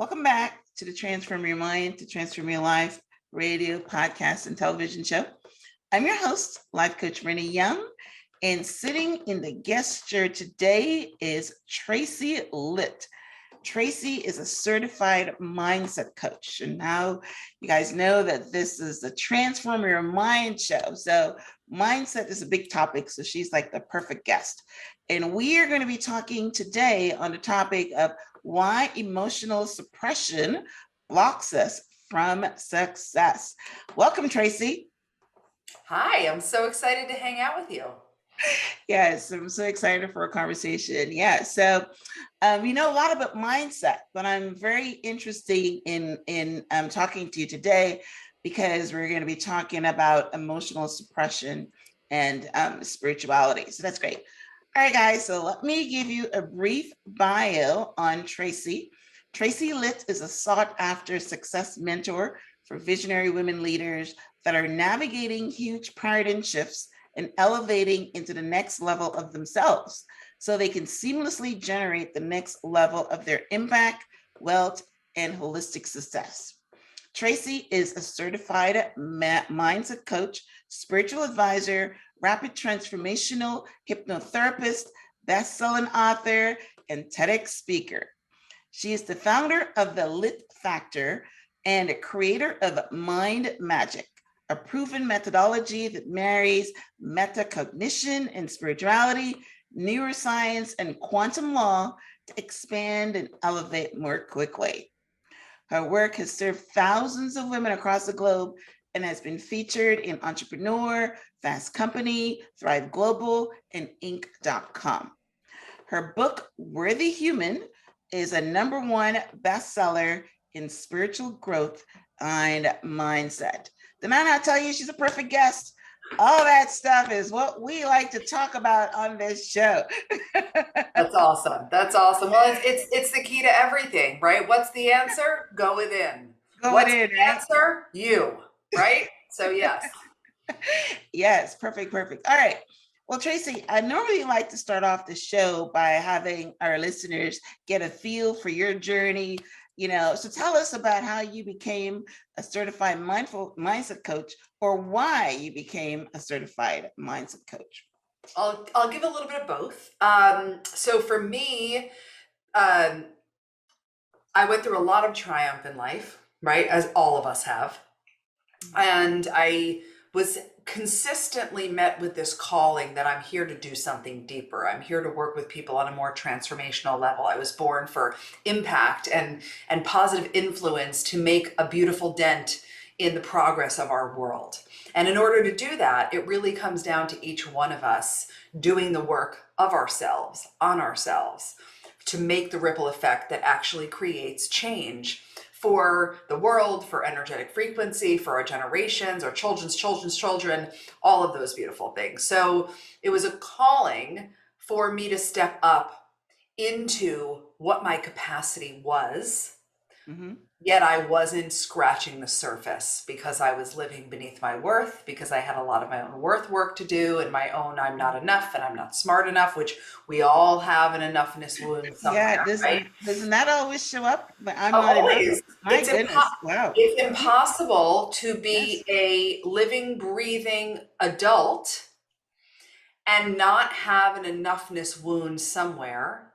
Welcome back to the Transform Your Mind to Transform Your Life radio, podcast, and television show. I'm your host, Life Coach Renee Young, and sitting in the guest chair today is Tracy Litt. Tracy is a certified mindset coach. And now you guys know that this is the Transform Your Mind show. So mindset is a big topic. So she's like the perfect guest. And we are going to be talking today on the topic of why emotional suppression blocks us from success. Welcome, Tracy. Hi, I'm so excited to hang out with you. Yes, I'm so excited for a conversation. Yeah, so you know a lot about mindset, but I'm very interested in talking to you today because we're going to be talking about emotional suppression and spirituality. So that's great. All right, guys, so let me give you a brief bio on Tracy. Tracy Litt is a sought-after success mentor for visionary women leaders that are navigating huge paradigm shifts and elevating into the next level of themselves so they can seamlessly generate the next level of their impact, wealth, and holistic success. Tracy is a certified mindset coach, spiritual advisor, rapid transformational hypnotherapist, best-selling author, and TEDx speaker. She is the founder of the Litt Factor and a creator of Mind Magic, a proven methodology that marries metacognition and spirituality, neuroscience, and quantum law to expand and elevate more quickly. Her work has served thousands of women across the globe and has been featured in Entrepreneur, Fast Company, Thrive Global, and Inc.com. Her book, Worthy Human, is a #1 bestseller in spiritual growth and mindset. Did I not tell you she's a perfect guest? All that stuff is what we like to talk about on this show. That's awesome. That's awesome. Well, it's the key to everything, right? What's the answer? Go within. What's the answer? You, right? So yes. Yes, perfect. All right. Well, Tracy, I normally like to start off the show by having our listeners get a feel for your journey. So tell us about how you became a certified mindset coach, or why you became a certified mindset coach. I'll give a little bit of both. So for me, I went through a lot of triumph in life, right? As all of us have. And I was consistently met with this calling that I'm here to do something deeper. I'm here to work with people on a more transformational level. I was born for impact and positive influence to make a beautiful dent in the progress of our world. And in order to do that, it really comes down to each one of us doing the work of ourselves, on ourselves, to make the ripple effect that actually creates change for the world, for energetic frequency, for our generations, our children's children, all of those beautiful things. So it was a calling for me to step up into what my capacity was. Mm-hmm. Yet I wasn't scratching the surface because I was living beneath my worth, because I had a lot of my own worth work to do and my own I'm not enough and I'm not smart enough, which we all have an enoughness wound somewhere, right? Doesn't that always show up? But I'm not always. My goodness. Wow. It's impossible to be a living, breathing adult and not have an enoughness wound somewhere,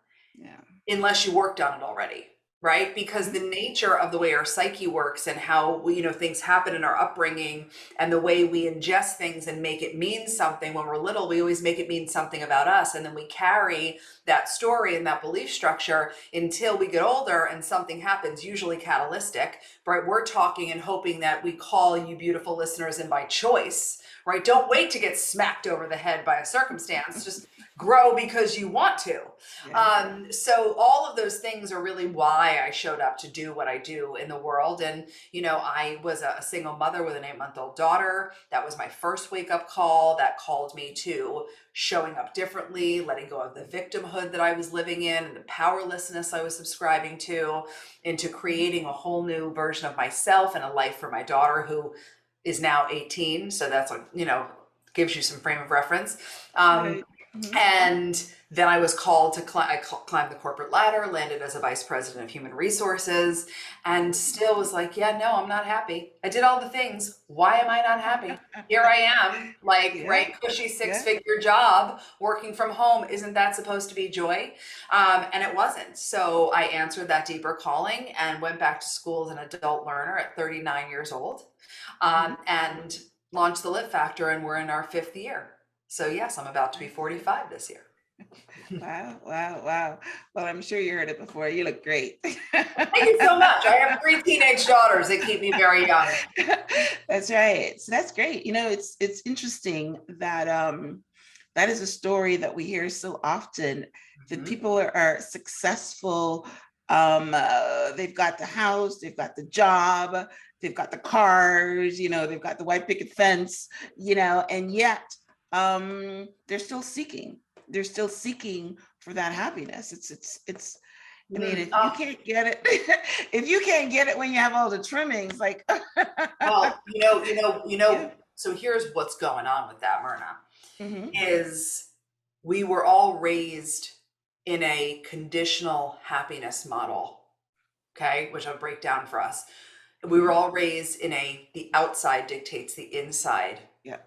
unless you worked on it already. Right? Because the nature of the way our psyche works and how things happen in our upbringing and the way we ingest things and make it mean something when we're little, we always make it mean something about us. And then we carry that story and that belief structure until we get older and something happens, usually catalytic, right? We're talking and hoping that we call you beautiful listeners in by choice, right? Don't wait to get smacked over the head by a circumstance. Just grow because you want to. So all of those things are really why I showed up to do what I do in the world. And, I was a single mother with an 8-month-old daughter. That was my first wake-up call that called me to showing up differently, letting go of the victimhood that I was living in and the powerlessness I was subscribing to, into creating a whole new version of myself and a life for my daughter, who is now 18. So that's gives you some frame of reference. Mhm. And then I was called to climb the corporate ladder, landed as a vice president of human resources, and still was like, yeah, no, I'm not happy. I did all the things. Why am I not happy? Here I am, like, Yeah, right, cushy yeah. six-figure job, working from home. Isn't that supposed to be joy? And it wasn't. So I answered that deeper calling and went back to school as an adult learner at 39 years old, Mhm. and launched the Lit Factor, and we're in our 5th year. So yes, I'm about to be Nice. 45 this year. Wow, wow, wow. Well, I'm sure you heard it before. You look great. Thank you so much. I have 3 teenage daughters that keep me very young. That's right. So that's great. It's interesting that that is a story that we hear so often, that Mhm. people are successful. They've got the house, they've got the job, they've got the cars, they've got the white picket fence, and yet they're still seeking. They're still seeking for that happiness. It's I mean, if you Oh, can't get it, if you can't get it when you have all the trimmings, like, well, yeah. so here's what's going on with that, Myrna, Hmm. is we were all raised in a conditional happiness model, okay, which I'll break down for us. We were Hmm. all raised in the outside dictates the inside Yeah.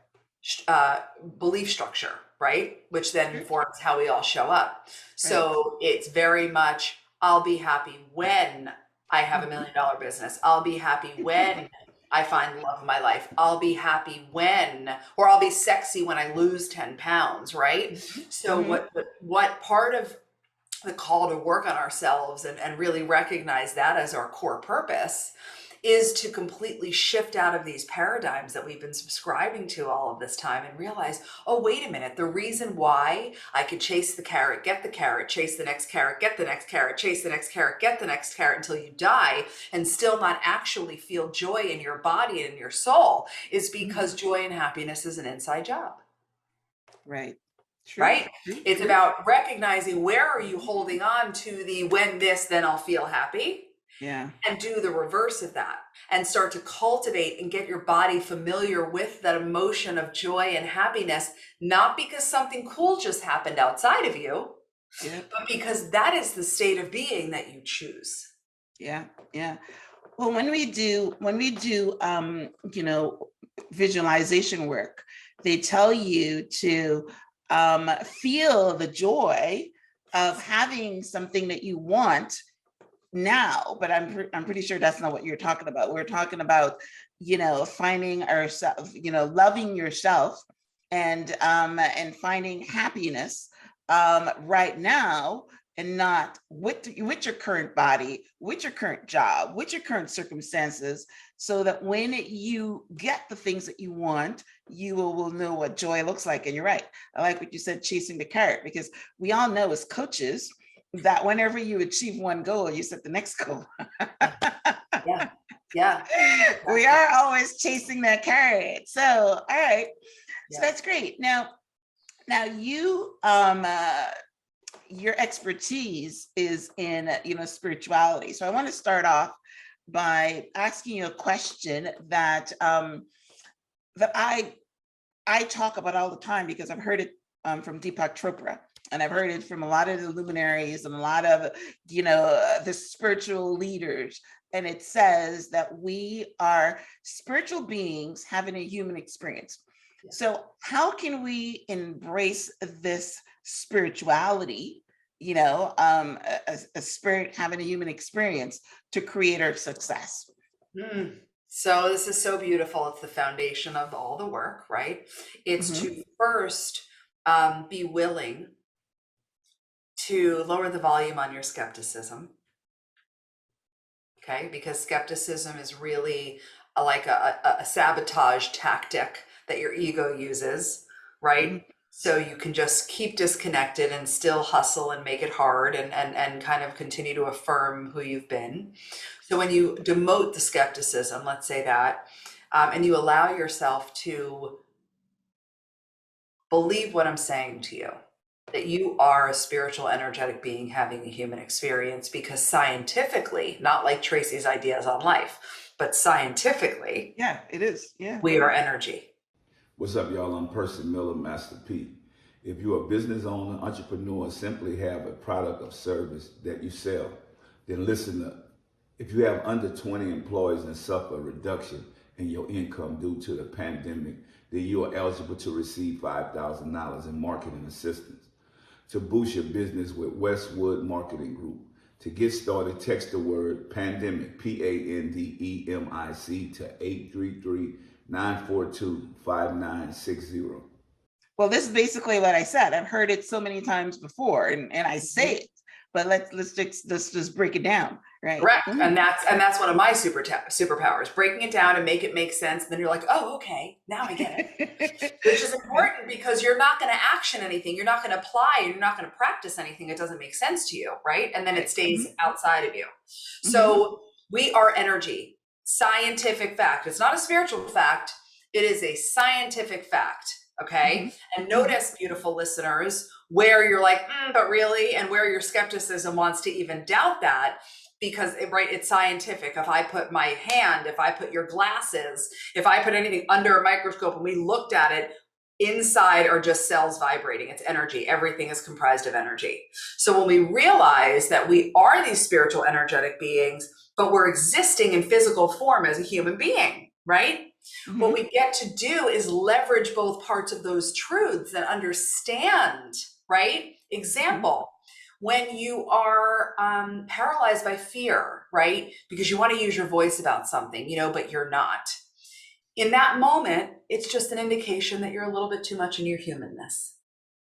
uh, belief structure, right? Which then Sure. informs how we all show up. Right. So it's very much, I'll be happy when I have a Hmm. $1 million business. I'll be happy when I find the love of my life. I'll be happy when, or I'll be sexy when I lose 10 pounds, right? So Hmm. what part of the call to work on ourselves and really recognize that as our core purpose is to completely shift out of these paradigms that we've been subscribing to all of this time and realize, oh, wait a minute, the reason why I could chase the carrot, get the carrot, chase the next carrot, get the next carrot, chase the next carrot, get the next carrot until you die and still not actually feel joy in your body and in your soul is Hmm. because joy and happiness is an inside job. Right. True. Right? True. It's True. about recognizing where are you holding on to the when this, then I'll feel happy, Yeah. and do the reverse of that and start to cultivate and get your body familiar with that emotion of joy and happiness, not because something cool just happened outside of you, Yep. but because that is the state of being that you choose. Yeah. Yeah. Well, when we do visualization work, they tell you to feel the joy of having something that you want now, but I'm pretty sure that's not what you're talking about. We're talking about, finding ourselves, loving yourself, and finding happiness right now, and not with your current body, with your current job, with your current circumstances, so that when you get the things that you want, you will know what joy looks like. And you're right. I like what you said, chasing the carrot, because we all know as coaches that whenever you achieve one goal, you set the next goal. Yeah. Yeah. Yeah. We Exactly. are always chasing that carrot. So, all right. So Yeah. that's great. Now you, your expertise is in, spirituality. So I want to start off by asking you a question that I talk about all the time, because I've heard it from Deepak Chopra, and I've heard it from a lot of the luminaries and a lot of, the spiritual leaders. And it says that we are spiritual beings having a human experience. Yeah. So how can we embrace this spirituality, a spirit having a human experience, to create our success? Mm. So this is so beautiful. It's the foundation of all the work, right? It's Mhm. to first be willing to lower the volume on your skepticism, okay? Because skepticism is really like a sabotage tactic that your ego uses, right? Mhm. So you can just keep disconnected and still hustle and make it hard and kind of continue to affirm who you've been. So when you demote the skepticism, let's say that, and you allow yourself to believe what I'm saying to you, that you are a spiritual, energetic being having a human experience, because scientifically, not like Tracy's ideas on life, but scientifically, Yeah, it is. Yeah. we are energy. What's up, y'all? I'm Percy Miller, Master P. If you're a business owner, entrepreneur, simply have a product or service that you sell, then listen up. If you have under 20 employees and suffer a reduction in your income due to the pandemic, then you are eligible to receive $5,000 in marketing assistance to boost your business with Westwood Marketing Group. To get started, text the word pandemic, PANDEMIC, to 833-942-5960. Well, this is basically what I said. I've heard it so many times before, and I say it, but let's just break it down, right? Correct. And that's one of my superpowers, breaking it down and make it make sense. And then you're like, oh, okay, now I get it. Which is important because you're not going to action anything. You're not going to apply. You're not going to practice anything. It doesn't make sense to you, right? And then it stays outside of you. So we are energy, scientific fact. It's not a spiritual fact. It is a scientific fact. Okay. And notice, beautiful listeners, where you're like, but really, and where your skepticism wants to even doubt that, because it's scientific. If I put my hand, if I put your glasses, if I put anything under a microscope and we looked at it, inside are just cells vibrating. It's energy. Everything is comprised of energy. So when we realize that we are these spiritual energetic beings, but we're existing in physical form as a human being, right? What we get to do is leverage both parts of those truths and understand, right? Example, when you are paralyzed by fear, right? Because you want to use your voice about something, but you're not. In that moment, it's just an indication that you're a little bit too much in your humanness.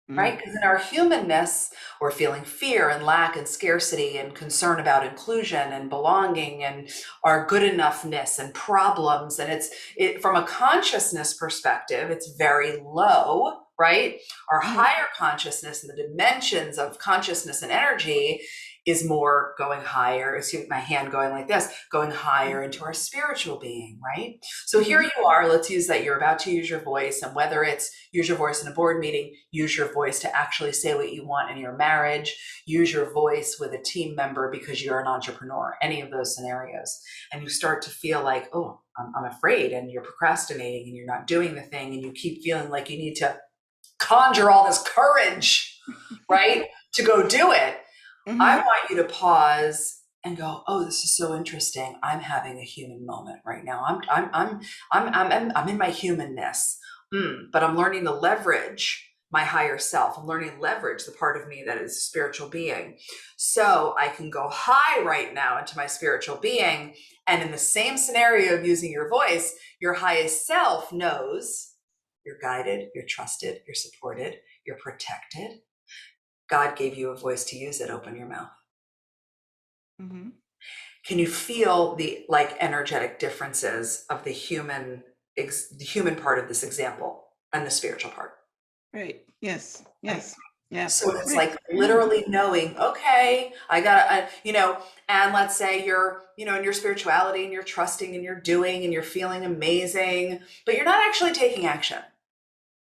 Right? Because in our humanness, we're feeling fear and lack and scarcity and concern about inclusion and belonging and our good enoughness and problems. And it from a consciousness perspective, it's very low, right? Our higher consciousness and the dimensions of consciousness and energy is more going higher. See my hand going like this, going higher into our spiritual being, right? So here you are, let's use that you're about to use your voice, and whether it's use your voice in a board meeting, use your voice to actually say what you want in your marriage, use your voice with a team member because you're an entrepreneur, any of those scenarios. And you start to feel like, oh, I'm afraid, and you're procrastinating and you're not doing the thing, and you keep feeling like you need to conjure all this courage, right? To go do it. I want you to pause and go, oh, this is so interesting. I'm having a human moment right now. I'm in my humanness, but I'm learning to leverage my higher self. I'm learning to leverage the part of me that is a spiritual being. So I can go high right now into my spiritual being. And in the same scenario of using your voice, your highest self knows you're guided, you're trusted, you're supported, you're protected. God gave you a voice to use it. Open your mouth. Can you feel the energetic differences of the human part of this example and the spiritual part? Right. Yes. Yes. Yeah. So it's like literally knowing, okay, I gotta, and let's say you're, in your spirituality and you're trusting and you're doing and you're feeling amazing, but you're not actually taking action.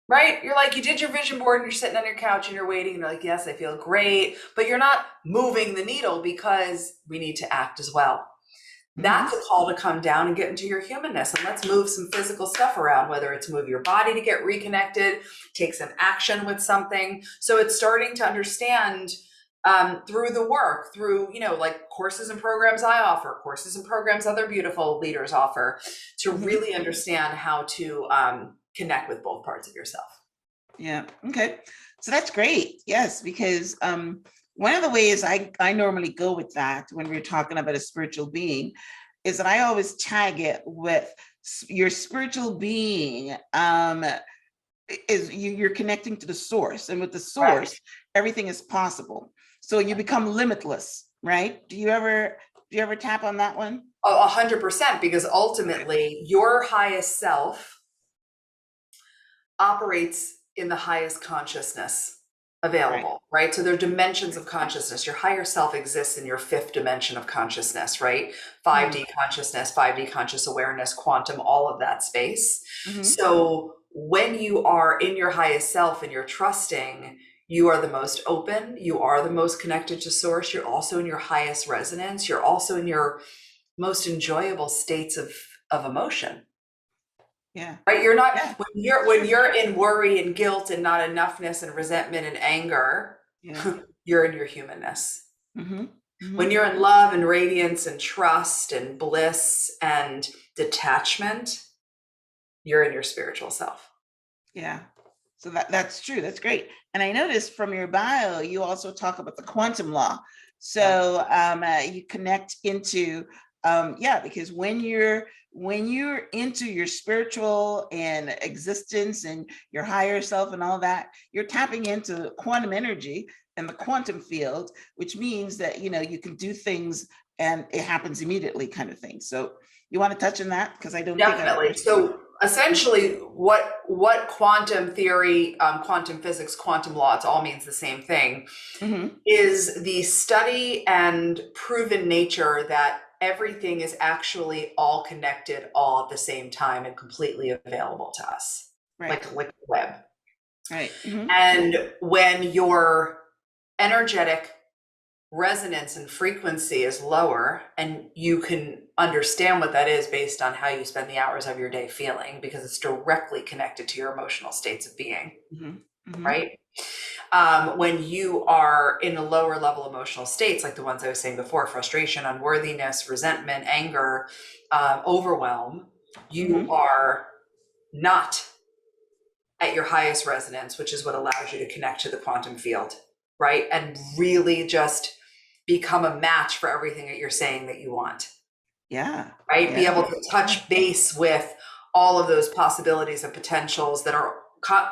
Right? You're like, you did your vision board and you're sitting on your couch and you're waiting and you're like, yes, I feel great, but you're not moving the needle because we need to act as well. That's a call to come down and get into your humanness, and let's move some physical stuff around, whether it's move your body to get reconnected, take some action with something. So it's starting to understand through the work, through, like courses and programs I offer, courses and programs other beautiful leaders offer, to really understand how to connect with both parts of yourself. Yeah. Okay. So that's great. Yes, because one of the ways I normally go with that when we're talking about a spiritual being is that I always tag it with your spiritual being is you're connecting to the source, and with the source, everything is possible. So you become limitless, right? Do you ever tap on that one? 100%, because ultimately your highest self operates in the highest consciousness available, right? So there are dimensions of consciousness. Your higher self exists in your fifth dimension of consciousness, right? 5D consciousness, 5D conscious awareness, quantum, all of that space. So when you are in your highest self and you're trusting, you are the most open, you are the most connected to source, you're also in your highest resonance, you're also in your most enjoyable states of emotion. Yeah. Right? You're not, Yeah. when you're in worry and guilt and not enoughness and resentment and anger, Yeah. you're in your humanness. Mm-hmm. When Mm-hmm. you're in love and radiance and trust and bliss and detachment, you're in your spiritual self. Yeah. So that's true. That's great. And I noticed from your bio, you also talk about the quantum law. So you connect into yeah, because when you're into your spiritual and existence and your higher self and all that, you're tapping into quantum energy and the quantum field, which means that you can do things and it happens immediately, kind of thing. So you want to touch on that? Because I don't think Definitely. So essentially what quantum theory, quantum physics, quantum law, it all means the same thing, is the study and proven nature that everything is actually all connected all at the same time and completely available to us, Right. like a liquid web. Right. And when your energetic resonance and frequency is lower, and you can understand what that is based on how you spend the hours of your day feeling, because it's directly connected to your emotional states of being, right? When you are in a lower level emotional states, like the ones I was saying before, frustration, unworthiness, resentment, anger, overwhelm, you are not at your highest resonance, which is what allows you to connect to the quantum field, right? And really just become a match for everything that you're saying that you want. Yeah. Right? Yeah. Be able to touch base with all of those possibilities and potentials that are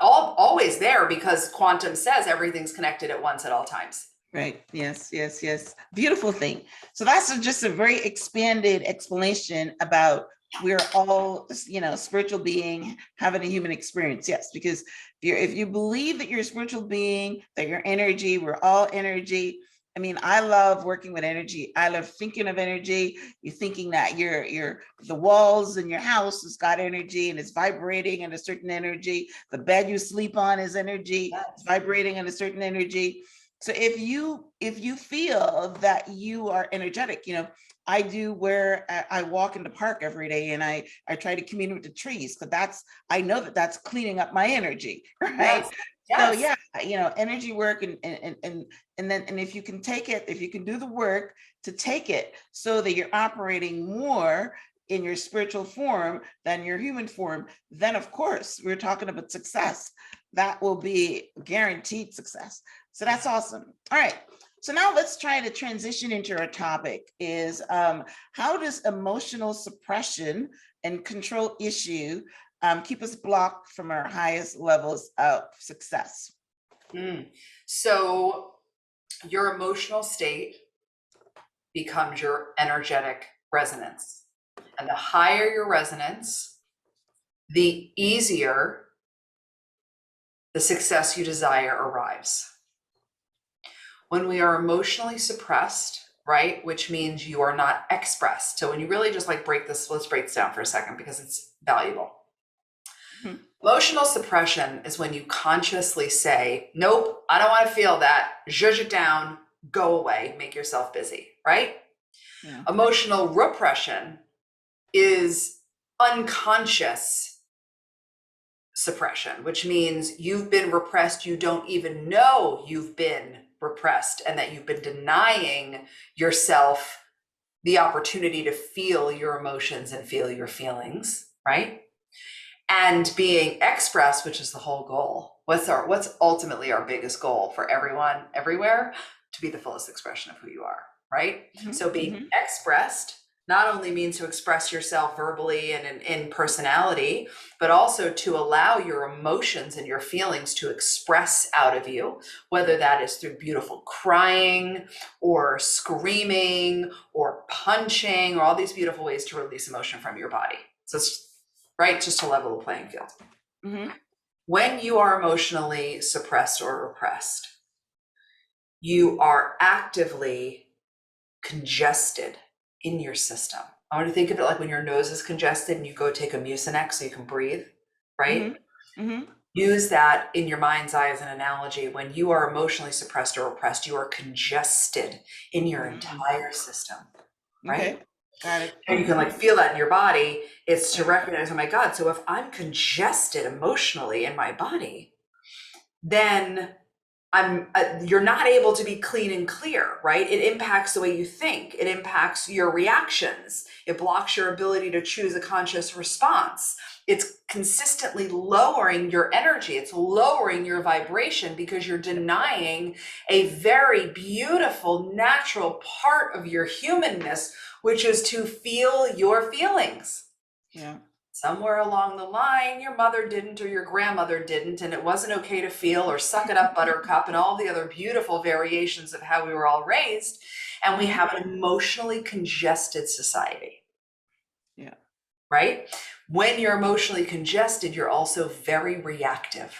always there, because quantum says everything's connected at once at all times. Right. Yes, yes, yes. Beautiful thing. So that's just a very expanded explanation about we're all, spiritual being having a human experience. Yes, because if you believe that you're a spiritual being, that you're energy, we're all energy. I mean, I love working with energy. I love thinking of energy. You're thinking that the walls in your house has got energy and it's vibrating in a certain energy. The bed you sleep on is energy, it's vibrating in a certain energy. So if you feel that you are energetic, I do where I walk in the park every day and I try to communicate with the trees, because I know that's cleaning up my energy, right? Yes. So yeah, energy work and if you can take it, if you can do the work to take it so that you're operating more in your spiritual form than your human form, then of course we're talking about success. That will be guaranteed success. So that's awesome. All right. So now let's try to transition into our topic is how does emotional suppression and control issue keep us blocked from our highest levels of success? So your emotional state becomes your energetic resonance. And the higher your resonance, the easier the success you desire arrives. When we are emotionally suppressed, right, which means you are not expressed. So when you really just break this, let's break this down for a second because it's valuable. Emotional suppression is when you consciously say, nope, I don't want to feel that, zhuzh it down, go away, make yourself busy, right? Yeah. Emotional repression is unconscious suppression, which means you've been repressed. You don't even know you've been repressed and that you've been denying yourself the opportunity to feel your emotions and feel your feelings, right? And being expressed, which is the whole goal. What's ultimately our biggest goal for everyone, everywhere? To be the fullest expression of who you are, right? So being expressed not only means to express yourself verbally and in personality, but also to allow your emotions and your feelings to express out of you, whether that is through beautiful crying or screaming or punching or all these beautiful ways to release emotion from your body. So it's right, just to level the playing field. When you are emotionally suppressed or repressed, you are actively congested in your system. I want to think of it like when your nose is congested and you go take a Mucinex so you can breathe, right? Use that in your mind's eye as an analogy. When you are emotionally suppressed or repressed, you are congested in your entire system, right? Got it. And you can like feel that in your body. It's to recognize, oh my God, so if I'm congested emotionally in my body, then you're not able to be clean and clear, right? It impacts the way you think. It impacts your reactions. It blocks your ability to choose a conscious response. It's consistently lowering your energy. It's lowering your vibration because you're denying a very beautiful, natural part of your humanness, which is to feel your feelings. Yeah. Somewhere along the line, your mother didn't or your grandmother didn't, and it wasn't okay to feel, or suck it up, buttercup, and all the other beautiful variations of how we were all raised. And we have an emotionally congested society. Yeah. Right? When you're emotionally congested, you're also very reactive.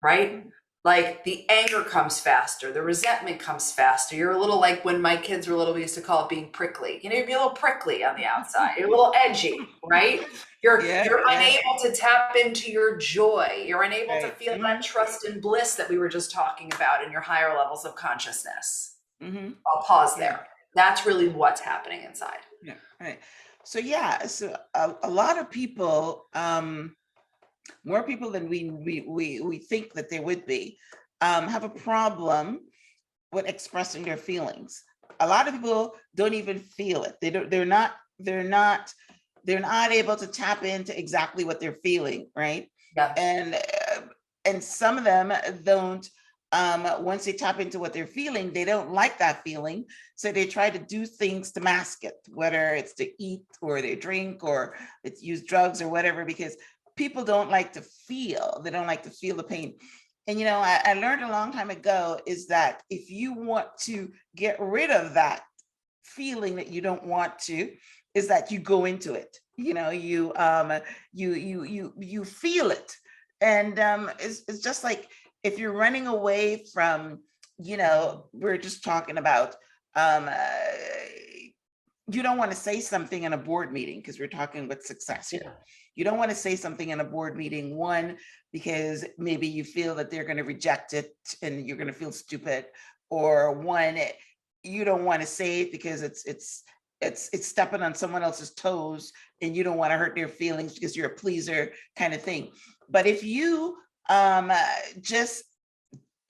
Right? Like the anger comes faster, the resentment comes faster. You're a little like when my kids were little, we used to call it being prickly. You know, you'd be a little prickly on the outside, you're a little edgy, right? You're unable to tap into your joy. You're unable to feel that trust and bliss that we were just talking about in your higher levels of consciousness. I'll pause there. That's really what's happening inside. Yeah. Right. So so a lot of people, more people than we think that there would be, have a problem with expressing their feelings. A lot of people don't even feel it. They're not able to tap into exactly what they're feeling, right? Yeah. And some of them don't. Once they tap into what they're feeling, they don't like that feeling, so they try to do things to mask it, whether it's to eat or they drink or it's use drugs or whatever, because people don't like to feel. They don't like to feel the pain. And, you know, I learned a long time ago is that if you want to get rid of that feeling that you don't want to, is that you go into it. You know, you feel it. And it's just like if you're running away from, you know, we're just talking about, you don't want to say something in a board meeting because we're talking with success here. You don't want to say something in a board meeting, one, because maybe you feel that they're going to reject it and you're going to feel stupid, or one, you don't want to say it because it's stepping on someone else's toes and you don't want to hurt their feelings because you're a pleaser kind of thing. But if you just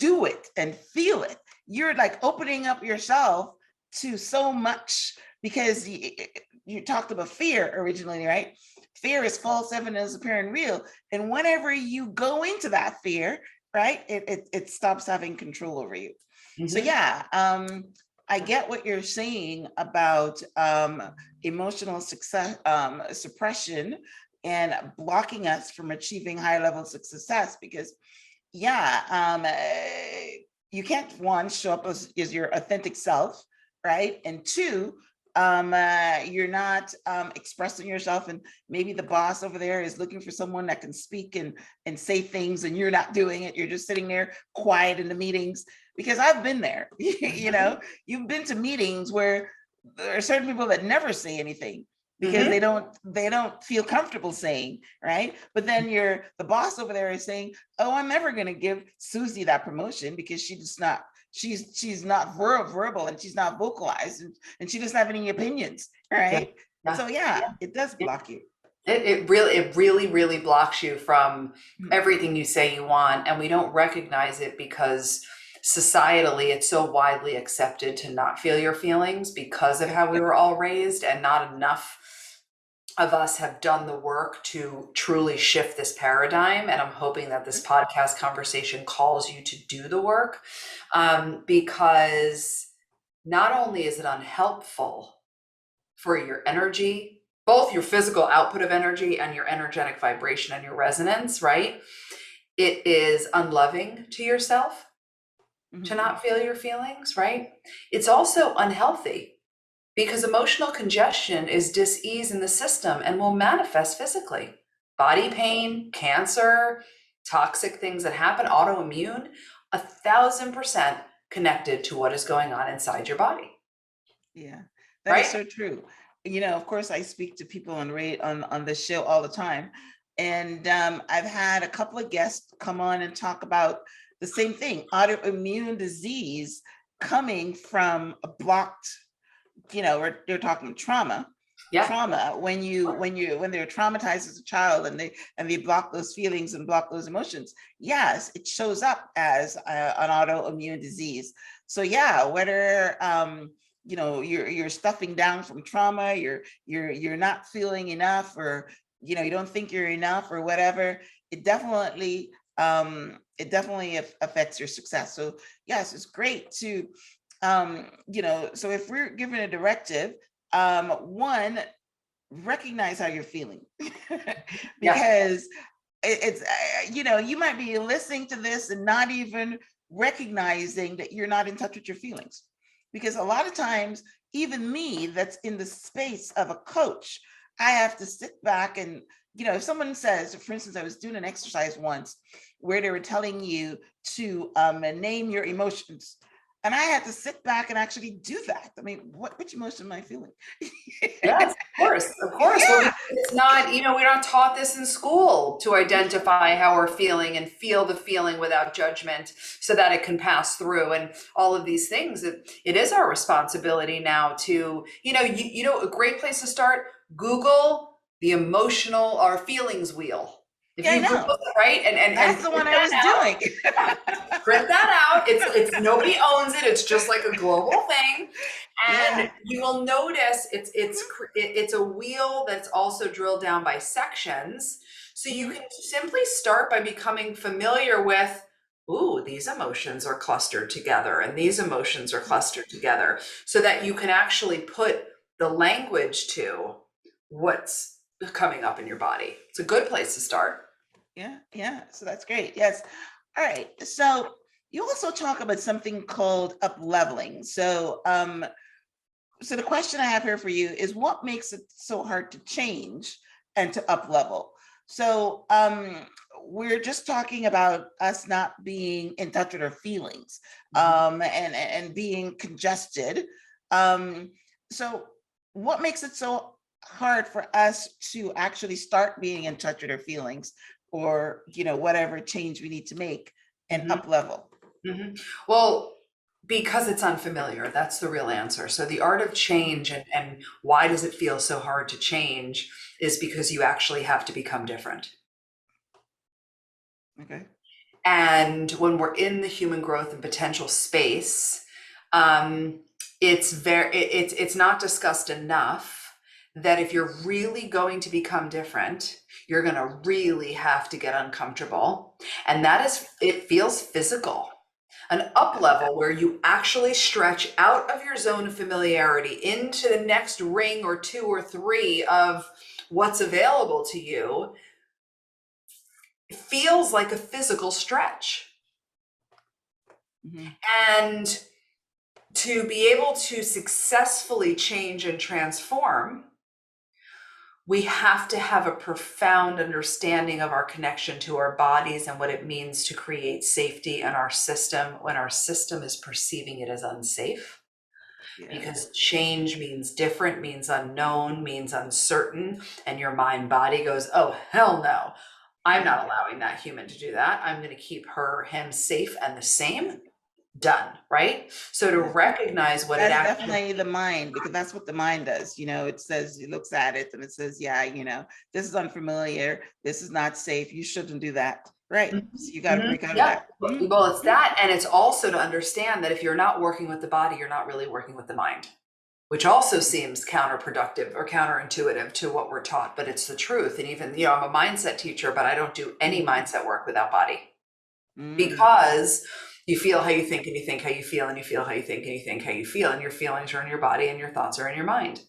do it and feel it, you're like opening up yourself to so much, because you talked about fear originally, right? Fear is false evidence appearing real. And whenever you go into that fear, right, it stops having control over you. So yeah, I get what you're saying about emotional success, suppression and blocking us from achieving high levels of success, because you can't, one, show up as your authentic self, right? And two, you're not expressing yourself, and maybe the boss over there is looking for someone that can speak and say things, and you're not doing it. You're just sitting there quiet in the meetings, because I've been there. You know, you've been to meetings where there are certain people that never say anything because they don't feel comfortable saying, right? But then the boss over there is saying, oh, I'm never going to give Susie that promotion because she's not verbal, and she's not vocalized, and she doesn't have any opinions, right? So it does block you. It really blocks you from everything you say you want, and we don't recognize it because societally it's so widely accepted to not feel your feelings because of how we were all raised, and not enough of us have done the work to truly shift this paradigm. And I'm hoping that this podcast conversation calls you to do the work, because not only is it unhelpful for your energy, both your physical output of energy and your energetic vibration and your resonance, right? It is unloving to yourself to not feel your feelings, right? It's also unhealthy, because emotional congestion is dis-ease in the system and will manifest physically. Body pain, cancer, toxic things that happen, autoimmune, 1,000% connected to what is going on inside your body. Yeah, that is so true. You know, of course, I speak to people on the show all the time. And I've had a couple of guests come on and talk about the same thing, autoimmune disease coming from a blocked you're talking trauma. Yeah. Trauma, when they're traumatized as a child and they block those feelings and block those emotions, yes, it shows up as an autoimmune disease. So yeah, whether you're stuffing down from trauma, you're not feeling enough, or you don't think you're enough or whatever, it definitely affects your success. So yes, it's great to so if we're given a directive, one, recognize how you're feeling. Because it's you might be listening to this and not even recognizing that you're not in touch with your feelings. Because a lot of times, even me, that's in the space of a coach, I have to sit back and if someone says, for instance, I was doing an exercise once where they were telling you to name your emotions. And I had to sit back and actually do that. I mean, which emotion am I feeling? Yes, of course, of course. Yeah. Well, it's not, we're not taught this in school, to identify how we're feeling and feel the feeling without judgment so that it can pass through, and all of these things. It is our responsibility now to, a great place to start, Google the emotional or feelings wheel. If Yeah, I you Google know. it, right? And That's the one I was doing. print that out. It's nobody owns it. It's just like a global thing. And Yeah. you will notice it's a wheel that's also drilled down by sections. So you can simply start by becoming familiar with, ooh, these emotions are clustered together and these emotions are clustered together, so that you can actually put the language to what's coming up in your body. It's a good place to start. Yeah. So that's great. Yes. All right. So you also talk about something called up leveling. So so the question I have here for you is, what makes it so hard to change and to up level? So we're just talking about us not being in touch with our feelings, and being congested. So what makes it so hard for us to actually start being in touch with our feelings, or whatever change we need to make and up level? Well, because it's unfamiliar, that's the real answer. So the art of change, and why does it feel so hard to change, is because you actually have to become different. Okay. And when we're in the human growth and potential space, it's not discussed enough that if you're really going to become different, you're going to really have to get uncomfortable. And it feels physical. An up level, where you actually stretch out of your zone of familiarity into the next ring or two or three of what's available to you, feels like a physical stretch. And to be able to successfully change and transform, we have to have a profound understanding of our connection to our bodies and what it means to create safety in our system when our system is perceiving it as unsafe. Because change means different, means unknown, means uncertain, and your mind body goes, oh, hell no. I'm not allowing that human to do that. I'm going to keep him safe and the same. Done, right? So to recognize what that's it actually, definitely the mind, because that's what the mind does. It says, it looks at it and it says, yeah, this is unfamiliar, this is not safe, you shouldn't do that, right? So you got to break out of that. Well, it's that, and it's also to understand that if you're not working with the body, you're not really working with the mind, which also seems counterproductive or counterintuitive to what we're taught, but it's the truth. And even, I'm a mindset teacher, but I don't do any mindset work without body, because you feel how you think, and you think how you feel, and you feel how you think, and you think how you feel, and your feelings are in your body, and your thoughts are in your mind,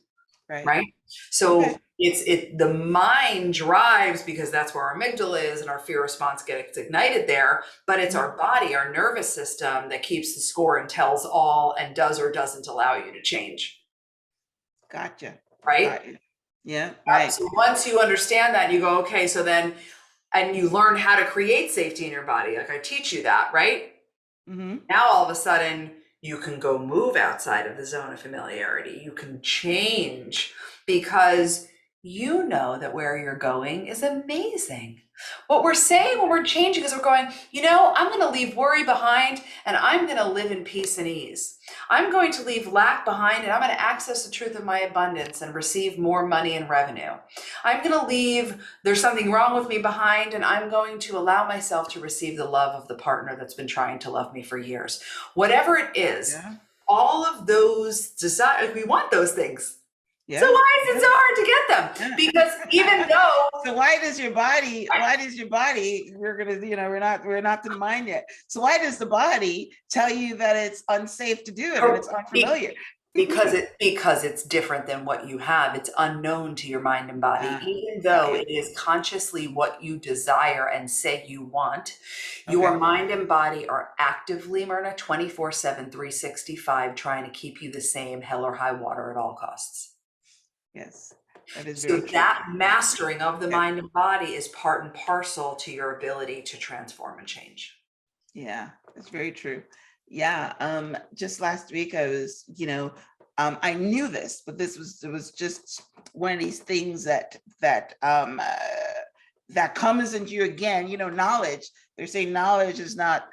right? So the mind drives, because that's where our amygdala is, and our fear response gets ignited there. But it's our body, our nervous system, that keeps the score and tells all, and does or doesn't allow you to change. Gotcha. Right? Gotcha. Yeah. Right. So once you understand that, you go, okay, so then, and you learn how to create safety in your body. Like I teach you that, right? Now, all of a sudden, you can go move outside of the zone of familiarity. You can change, because you know that where you're going is amazing. What we're saying when we're changing is we're going, I'm going to leave worry behind and I'm going to live in peace and ease. I'm going to leave lack behind and I'm going to access the truth of my abundance and receive more money and revenue. I'm going to leave there's something wrong with me behind and I'm going to allow myself to receive the love of the partner that's been trying to love me for years. Whatever it is, Yeah. all of those desires, we want those things. Yeah. So why is it so hard to get them? Because even though so why does your body, we're not to the mind yet. So why does the body tell you that it's unsafe to do it and it's unfamiliar? Because it's different than what you have. It's unknown to your mind and body, even though it is consciously what you desire and say you want. Your mind and body are actively, Myrna, 24/7, 365, trying to keep you the same, hell or high water at all costs. Yes, that is so very true. That mastering of the mind and body is part and parcel to your ability to transform and change. Yeah, that's very true. Yeah. Just last week I was, I knew this, but it was just one of these things that comes into you again, knowledge. They're saying knowledge is not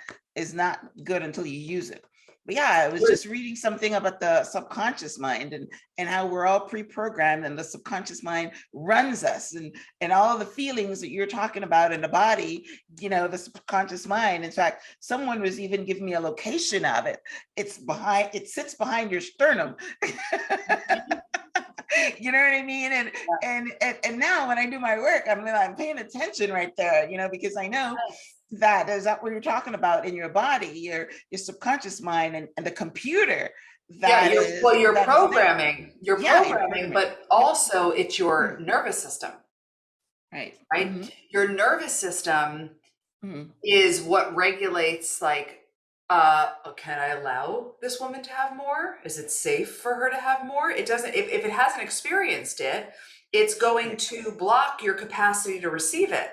good until you use it. But yeah, I was just reading something about the subconscious mind and how we're all pre-programmed and the subconscious mind runs us and all of the feelings that you're talking about in the body, the subconscious mind. In fact, someone was even giving me a location of it. It sits behind your sternum. You know what I mean? And now when I do my work, I'm paying attention right there, because I know that is that what you're talking about in your body, your subconscious mind and the computer. You're programming, but also it's your nervous system. Right. Mm-hmm. Your nervous system is what regulates can I allow this woman to have more? Is it safe for her to have more? It doesn't, if it hasn't experienced it, it's going to block your capacity to receive it.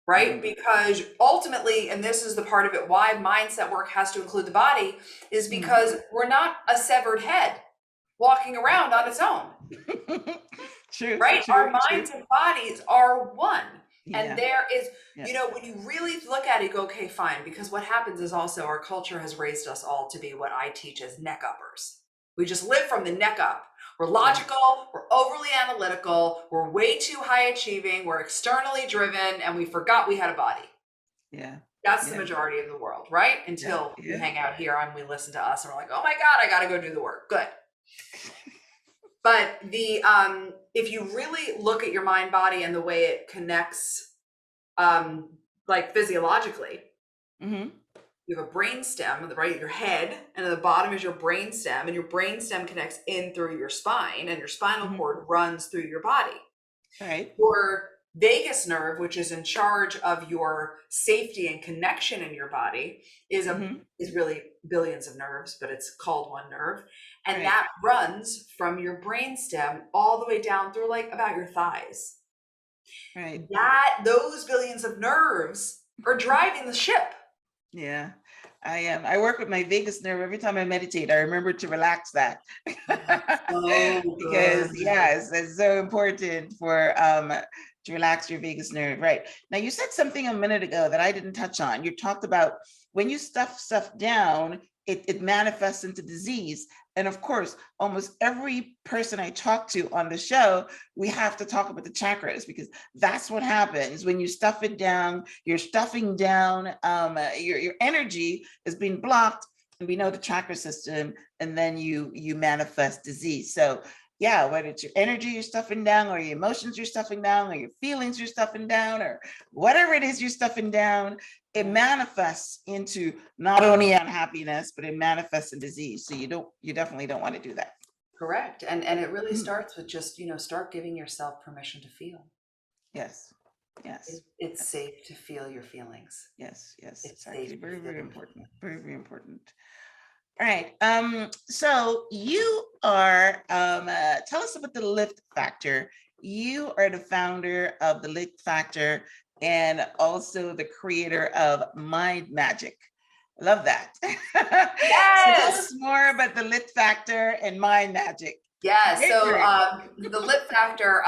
Right? Because ultimately, and this is the part of it, why mindset work has to include the body, is because we're not a severed head walking around on its own. True. Right? True, our minds and bodies are one. Yeah. And there is, when you really look at it, you go, okay, fine. Because what happens is also our culture has raised us all to be what I teach as neck uppers. We just live from the neck up. We're logical, we're overly analytical, we're way too high achieving, we're externally driven, and we forgot we had a body. Yeah. That's the majority of the world, right? Until we hang out here and we listen to us and we're like, oh my God, I gotta go do the work. Good. But if you really look at your mind body and the way it connects physiologically, you have a brain stem, right? Your head, and at the bottom is your brain stem, and your brain stem connects in through your spine, and your spinal cord runs through your body. Right. Your vagus nerve, which is in charge of your safety and connection in your body, is really billions of nerves, but it's called one nerve, and that runs from your brain stem all the way down through about your thighs. Right. Those billions of nerves are driving the ship. Yeah, I work with my vagus nerve every time I meditate. I remember to relax that because it's so important for to relax your vagus nerve. Right. Now, you said something a minute ago that I didn't touch on. You talked about when you stuff stuff down, it manifests into disease. And of course, almost every person I talk to on the show, we have to talk about the chakras, because that's what happens when you stuff it down. You're stuffing down, your energy is being blocked, and we know the chakra system, and then you manifest disease. So yeah, whether it's your energy you're stuffing down, or your emotions you're stuffing down, or your feelings you're stuffing down, or whatever it is you're stuffing down, it manifests into not only unhappiness, but it manifests in disease. So you definitely don't want to do that. Correct. And it really starts with just, start giving yourself permission to feel. Yes. Yes. It's safe to feel your feelings. Yes. Yes. It's exactly. Very, very important. Very, very important. All right. So you are, tell us about the Litt Factor. You are the founder of the Litt Factor and also the creator of Mind Magic. Love that. Yes. So tell us more about the Litt Factor and Mind Magic. Yeah, Very so great. the Lit Factor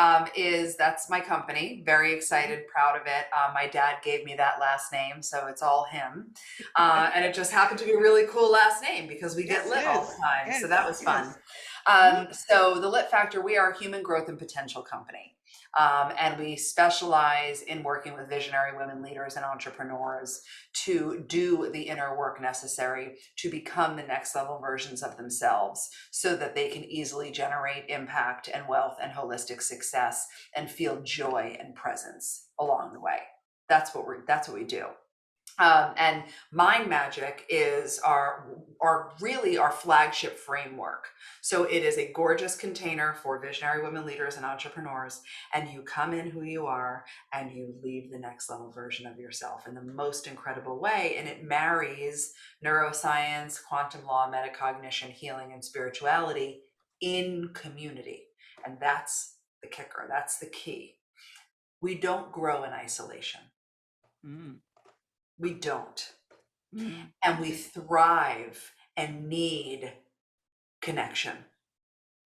that's my company. Very excited, proud of it. My dad gave me that last name, so it's all him. And it just happened to be a really cool last name because we get Yes, lit all yes, the time. So that yes, was fun. yes. Mhm. So the Lit Factor, we are a human growth and potential company. And we specialize in working with visionary women leaders and entrepreneurs to do the inner work necessary to become the next level versions of themselves so that they can easily generate impact and wealth and holistic success and feel joy and presence along the way. That's what we do. And Mind Magic is really our flagship framework. So it is a gorgeous container for visionary women leaders and entrepreneurs. And you come in who you are and you leave the next level version of yourself in the most incredible way. And it marries neuroscience, quantum law, metacognition, healing, and spirituality in community. And that's the kicker. That's the key. We don't grow in isolation. Mm, We don't. mm. And we thrive and need connection,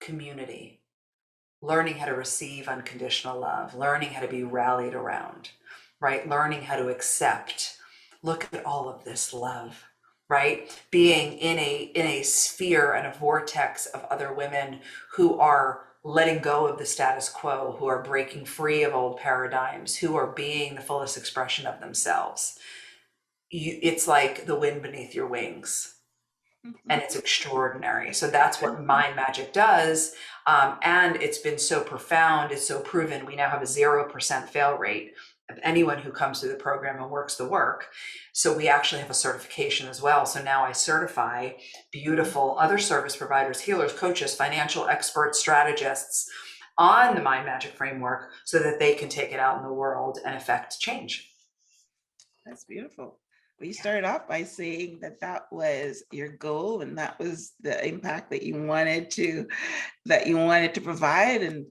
community, learning how to receive unconditional love, learning how to be rallied around, right? Learning how to accept. Look at all of this love, right? Being in a sphere and a vortex of other women who are letting go of the status quo, who are breaking free of old paradigms, who are being the fullest expression of themselves. It's like the wind beneath your wings, and it's extraordinary. So that's what Mind Magic does. And it's been so profound, it's so proven. We now have a 0% fail rate of anyone who comes through the program and works the work. So we actually have a certification as well. So now I certify beautiful other service providers, healers, coaches, financial experts, strategists on the Mind Magic framework so that they can take it out in the world and affect change. That's beautiful. Well, you started off by saying that that was your goal and that was the impact that you wanted to provide. And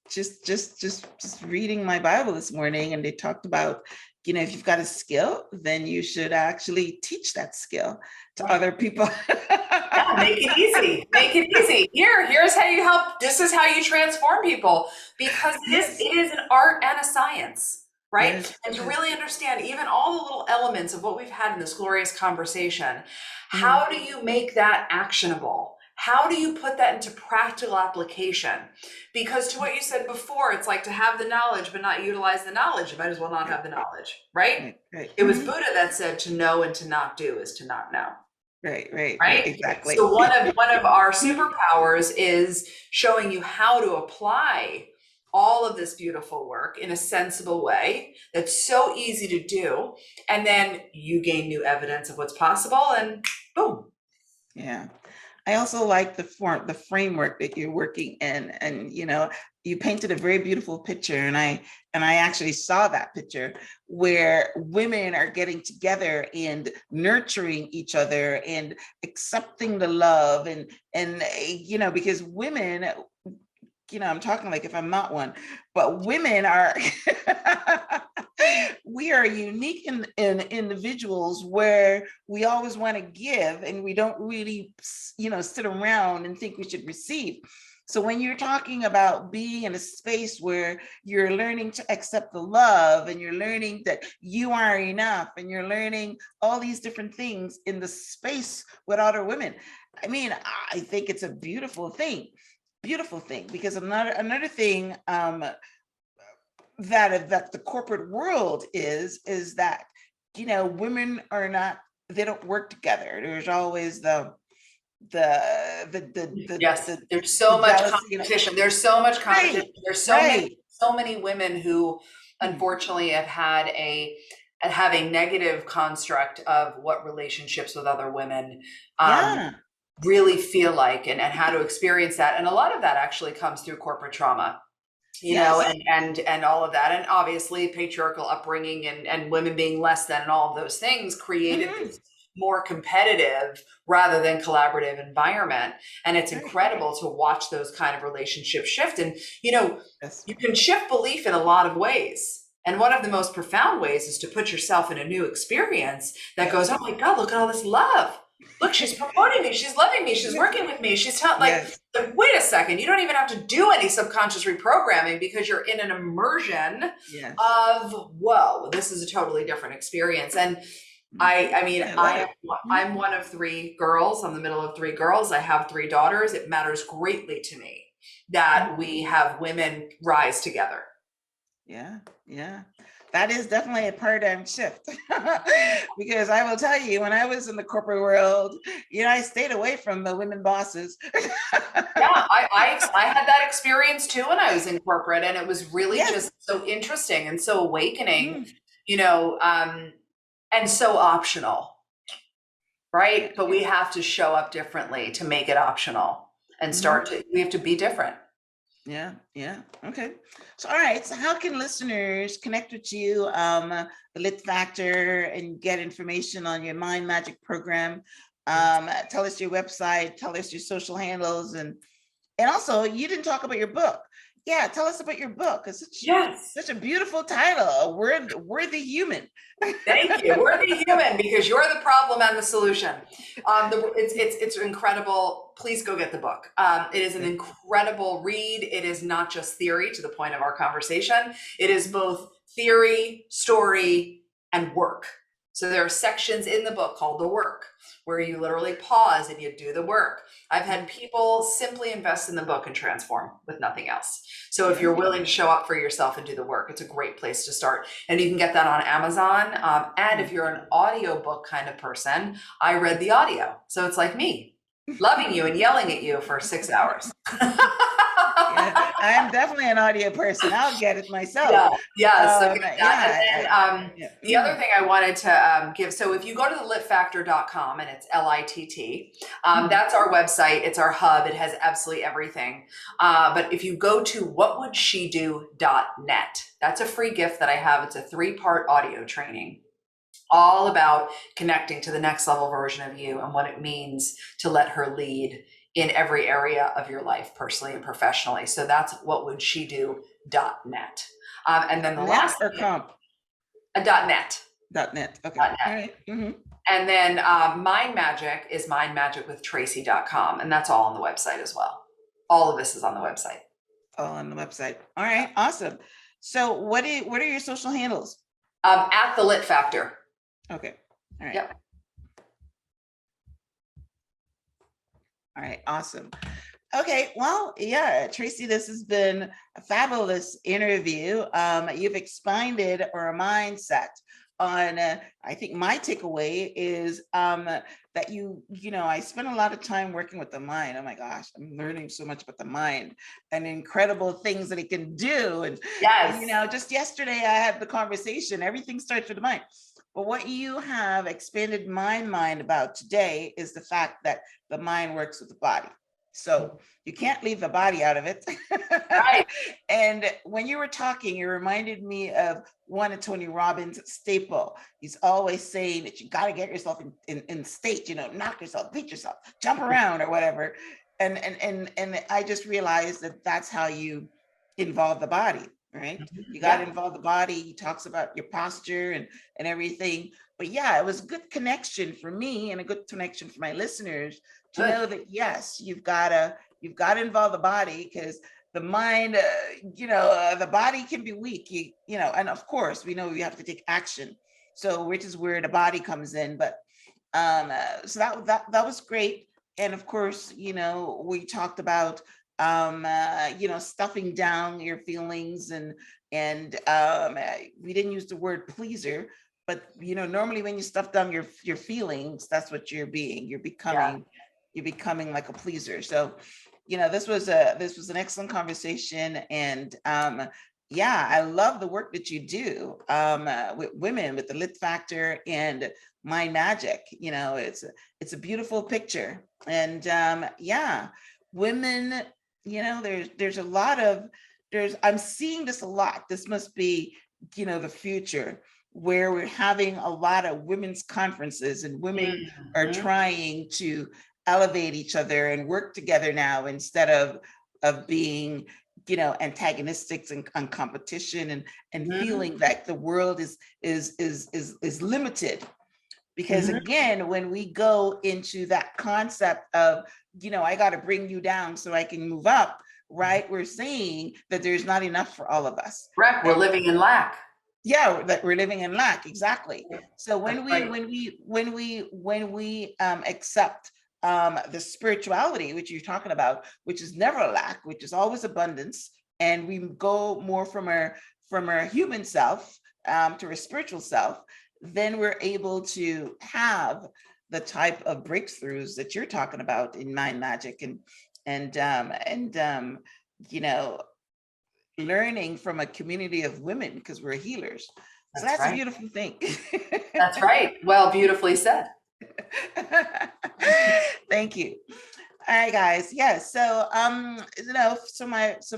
just reading my Bible this morning, and they talked about, if you've got a skill, then you should actually teach that skill to other people. Yeah, make it easy. Make it easy. Here's how you help. This is how you transform people, because it is an art and a science, right? Yes, And to yes. really understand even all the little elements of what we've had in this glorious conversation, how do you make that actionable? How do you put that into practical application? Because to what you said before, it's like to have the knowledge but not utilize the knowledge. You might as well not have the knowledge, right? Right. It was Buddha that said to know and to not do is to not know. Right, exactly. So one of our superpowers is showing you how to apply all of this beautiful work in a sensible way that's so easy to do, and then you gain new evidence of what's possible, and boom. Yeah. I also like the framework that you're working in, and you painted a very beautiful picture, and I actually saw that picture where women are getting together and nurturing each other and accepting the love, and because women, I'm talking like if I'm not one, but women are we are unique in individuals where we always want to give and we don't really, sit around and think we should receive. So when you're talking about being in a space where you're learning to accept the love and you're learning that you are enough and you're learning all these different things in the space with other women, I think it's a beautiful thing. Because another thing that the corporate world is that women are not, they don't work together. There's always Yes, there's so much jealousy, competition. There's so much competition. Right, There's right. so many women who unfortunately have a negative construct of what relationships with other women really feel like, and how to experience that. And a lot of that actually comes through corporate trauma, and all of that. And obviously patriarchal upbringing and women being less than and all of those things created this more competitive rather than collaborative environment. And it's incredible to watch those kind of relationships shift. And, you can shift belief in a lot of ways. And one of the most profound ways is to put yourself in a new experience that goes, oh my God, look at all this love. look, she's promoting me, she's loving me, she's working with me, she's telling, Yes. like, wait a second, you don't even have to do any subconscious reprogramming because you're in an immersion Yes. of, whoa, this is a totally different experience. And I mean, I love it. I'm one of 3 girls. I'm the middle of 3 girls. I have 3 daughters. It matters greatly to me that we have women rise together. Yeah, yeah. That is definitely a paradigm shift. Because I will tell you, when I was in the corporate world, I stayed away from the women bosses. Yeah, I had that experience too when I was in corporate, and it was really Yes. just so interesting and so awakening, Mm. and so optional, right? But we have to show up differently to make it optional and we have to be different. Yeah, yeah. Okay. So, all right. So how can listeners connect with you, the Lit Factor, and get information on your Mind Magic program? Tell us your website, tell us your social handles, and also you didn't talk about your book. Yeah, tell us about your book. It's such a beautiful title, A Worthy Human. Thank you. Worthy human, because you're the problem and the solution. It's incredible. Please go get the book. It is an incredible read. It is not just theory, to the point of our conversation. It is both theory, story, and work. So there are sections in the book called the work, where you literally pause and you do the work. I've had people simply invest in the book and transform with nothing else. So if you're willing to show up for yourself and do the work, it's a great place to start. And you can get that on Amazon. And if you're an audiobook kind of person, I read the audio. So it's like me, loving you and yelling at you for 6 hours. Yeah, I'm definitely an audio person. I'll get it myself. So get that. And then the other thing I wanted to give, so if you go to the litfactor.com, and it's LITT, that's our website. It's our hub. It has absolutely everything. But if you go to whatwouldSheDo.net, that's a free gift that I have. It's a 3-part audio training, all about connecting to the next level version of you and what it means to let her lead in every area of your life, personally and professionally. So that's whatwouldSheDo.net. And then the last or comp? .net. .net. Okay. .net. All right. And then Mind Magic is mindmagicwithtracy.com. And that's all on the website as well. All of this is on the website. All on the website. All right. Awesome. So what are your social handles? At the Lit Factor. Okay. All right. Yep. All right, awesome. Okay, well, yeah, Tracy, this has been a fabulous interview. You've expanded our mindset on, I think my takeaway is that I spent a lot of time working with the mind. Oh my gosh, I'm learning so much about the mind and incredible things that it can do. And, just yesterday I had the conversation, everything starts with the mind. But what you have expanded my mind about today is the fact that the mind works with the body. So you can't leave the body out of it. Right. And when you were talking, you reminded me of one of Tony Robbins' staple. He's always saying that you got to get yourself in state, knock yourself, beat yourself, jump around or whatever. And I just realized that that's how you involve the body. Right? You got to involve the body. He talks about your posture and everything. But yeah, it was a good connection for me and a good connection for my listeners to know that, yes, you've got to involve the body, because the mind, the body can be weak, and of course we know we have to take action. So which is where the body comes in. But so that was great. And of course, we talked about stuffing down your feelings and we didn't use the word pleaser, but normally when you stuff down your feelings, that's what you're becoming. You're becoming like a pleaser. So this was an excellent conversation. And I love the work that you do with women, with the Lit Factor and Mind Magic. It's a beautiful picture. And women, there's a lot of, I'm seeing this a lot. This must be, the future, where we're having a lot of women's conferences and women are trying to elevate each other and work together now, instead of being, antagonistic and competition and feeling that the world is limited Because again, when we go into that concept of, I got to bring you down so I can move up, right? We're seeing that there's not enough for all of us. Correct. We're living in lack. Yeah, that we're living in lack. Exactly. So when we accept the spirituality, which you're talking about, which is never a lack, which is always abundance, and we go more from our human self to our spiritual self, then we're able to have the type of breakthroughs that you're talking about in mind magic and learning from a community of women, because we're healers. So that's right. A beautiful thing. That's right. Well, beautifully said. Thank you. All right, guys. Yes. So,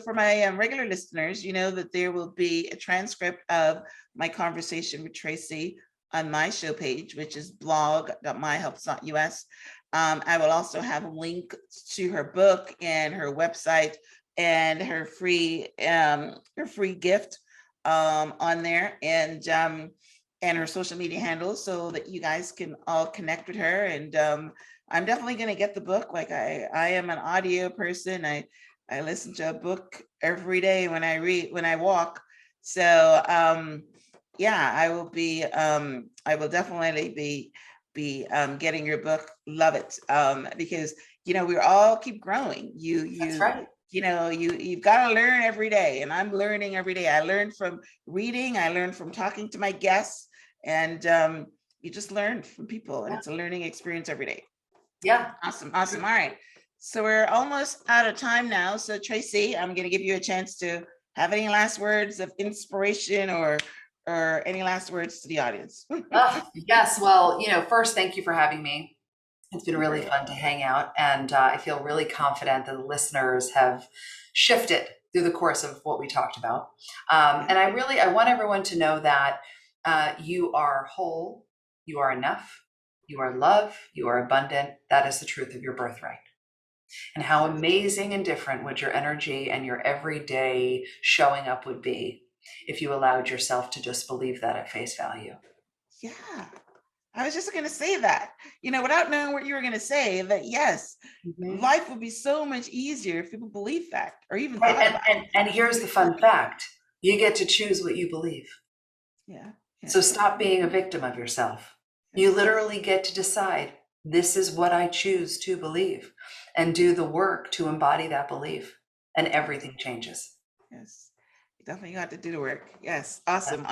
for my regular listeners, that there will be a transcript of my conversation with Tracy on my show page, which is blog.myhelps.us. I will also have a link to her book and her website and her free gift on there, and her social media handles, so that you guys can all connect with her. And I'm definitely going to get the book. Like I am an audio person. I listen to a book every day when I walk. So yeah, I will definitely be getting your book. Love it. Because we all keep growing. That's right. You've got to learn every day, and I'm learning every day. I learn from reading, I learn from talking to my guests, and you just learn from people, and it's a learning experience every day. Yeah. Awesome. All right. So we're almost out of time now. So Tracy, I'm going to give you a chance to have any last words of inspiration or any last words to the audience. Yes. Well, first, thank you for having me. It's been really fun to hang out, and I feel really confident that the listeners have shifted through the course of what we talked about. And I want everyone to know that you are whole, you are enough, you are love, you are abundant. That is the truth of your birthright. And how amazing and different would your energy and your everyday showing up would be if you allowed yourself to just believe that at face value. Yeah. I was just going to say that, without knowing what you were going to say, that yes, life would be so much easier if people believe that, or even thought about it. And here's the fun fact. You get to choose what you believe. Yeah. So stop being a victim of yourself. You literally get to decide, this is what I choose to believe, and do the work to embody that belief, and everything changes. Yes. Definitely got to do the work. Yes. Awesome.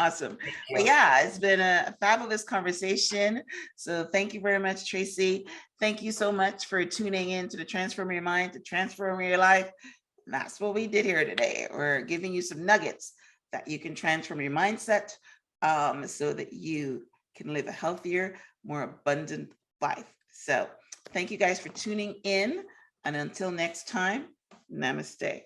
But yeah, it's been a fabulous conversation. So thank you very much, Tracy. Thank you so much for tuning in to the Transform Your Mind to Transform Your Life. And that's what we did here today. We're giving you some nuggets that you can transform your mindset so that you can live a healthier, more abundant life. So thank you guys for tuning in. And until next time, namaste.